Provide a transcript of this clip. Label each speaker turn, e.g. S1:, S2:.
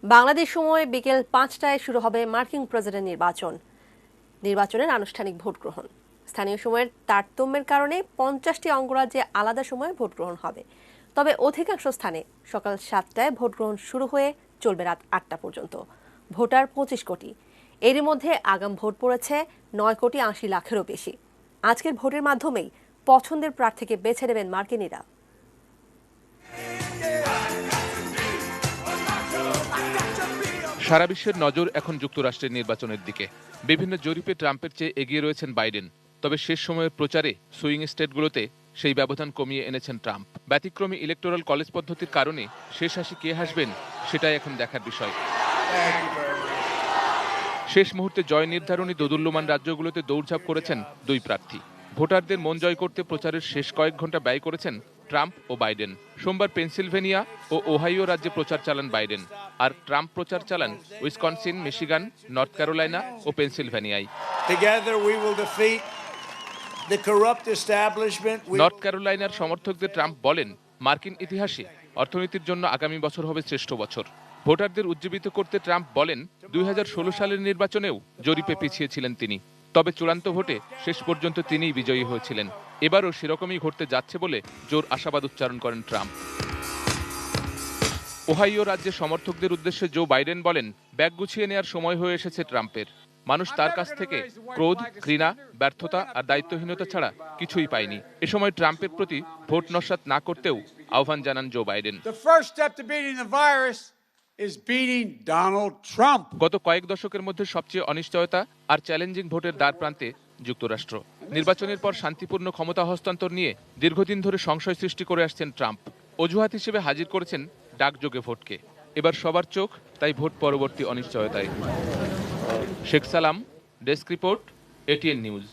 S1: বাংলাদেশ সময় বিকেল 5টায় শুরু হবে মার্কিন প্রেসিডেন্ট নির্বাচনের আনুষ্ঠানিক ভোট গ্রহণ। স্থানীয় সময়ের তারতম্যের কারণে 50টি অঙ্গরাজ্যে আলাদা সময়ে ভোট গ্রহণ হবে। তবে অধিকাংশ স্থানে সকাল 7টায় ভোট গ্রহণ শুরু হয়ে চলবে রাত 8টা পর্যন্ত। ভোটার 25 কোটি। এরই মধ্যে আগাম ভোট পড়েছে 9,80,00,000-এরও বেশি। আজকের ভোটের মাধ্যমেই পছন্দের প্রার্থীকে বেছে নেবেন মার্কিনিরা।
S2: সারা বিশ্বের নজর এখন যুক্তরাষ্ট্রের নির্বাচনের দিকে। বিভিন্ন জরিপে ট্রাম্পের চেয়ে এগিয়ে রয়েছেন বাইডেন। তবে শেষ সময়ের প্রচারে সুইং স্টেটগুলোতে সেই ব্যবধান কমিয়ে এনেছেন ট্রাম্প। ব্যতিক্রমী ইলেকটোরাল কলেজ পদ্ধতির কারণে শেষ হাসি কে হাসবেন সেটাই এখন দেখার বিষয়। শেষ মুহূর্তে জয় নির্ধারণী দোদুল্যমান রাজ্যগুলোতে দৌড়ঝাঁপ করেছেন দুই প্রার্থী। ভোটারদের মন জয় করতে প্রচারের শেষ কয়েক ঘন্টা ব্যয় করেছেন ট্রাম্প ও বাইডেন। সোমবার পেনসিলভেনিয়া ও ওহাইও রাজ্যে প্রচার চালান বাইডেন, আর ট্রাম্প প্রচার চালান উইসকনসিন, মিশিগান, নর্থ ক্যারোলাইনা ও পেনসিলভেনিয়ায়। নর্থ ক্যারোলাইনার সমর্থকদের ট্রাম্প বলেন, মার্কিন ইতিহাসে অর্থনীতির জন্য আগামী বছর হবে শ্রেষ্ঠ বছর। ভোটারদের উজ্জীবিত করতে ট্রাম্প বলেন, 2016 সালের নির্বাচনেও জরিপে পিছিয়ে ছিলেন তিনি, তবে চূড়ান্ত ভোটে শেষ পর্যন্ত তিনিই বিজয়ী হয়েছিলেন। এবারও সেরকমই ঘটতে যাচ্ছে বলে জোর আশাবাদ উচ্চারণ করেন ট্রাম্প। ওহাইও রাজ্যের সমর্থকদের উদ্দেশ্যে জো বাইডেন বলেন, ব্যাগ গুছিয়ে নেওয়ার সময় হয়ে এসেছে ট্রাম্পের। মানুষ তার কাছ থেকে ক্রোধ, ঘৃণা, ব্যর্থতা আর দায়িত্বহীনতা ছাড়া কিছুই পায়নি। এ সময় ট্রাম্পের প্রতি ভোট নস্যাৎ না করতেও আহ্বান জানান জো বাইডেন। গত কয়েক দশকের মধ্যে সবচেয়ে অনিশ্চয়তা আর চ্যালেঞ্জিং ভোটের দ্বার প্রান্তে যুক্তরাষ্ট্র। নির্বাচনের পর শান্তিপূর্ণ ক্ষমতা হস্তান্তর নিয়ে দীর্ঘদিন ধরে সংশয় সৃষ্টি করে আসছেন ট্রাম্প। অজুহাত হিসেবে হাজির করেছেন ডাকযোগে ভোটকে। এবার সবার চোখ তাই ভোট পরবর্তী অনিশ্চয়তায়। শেখ সালাম, ডেস্ক রিপোর্ট, এটিএন নিউজ।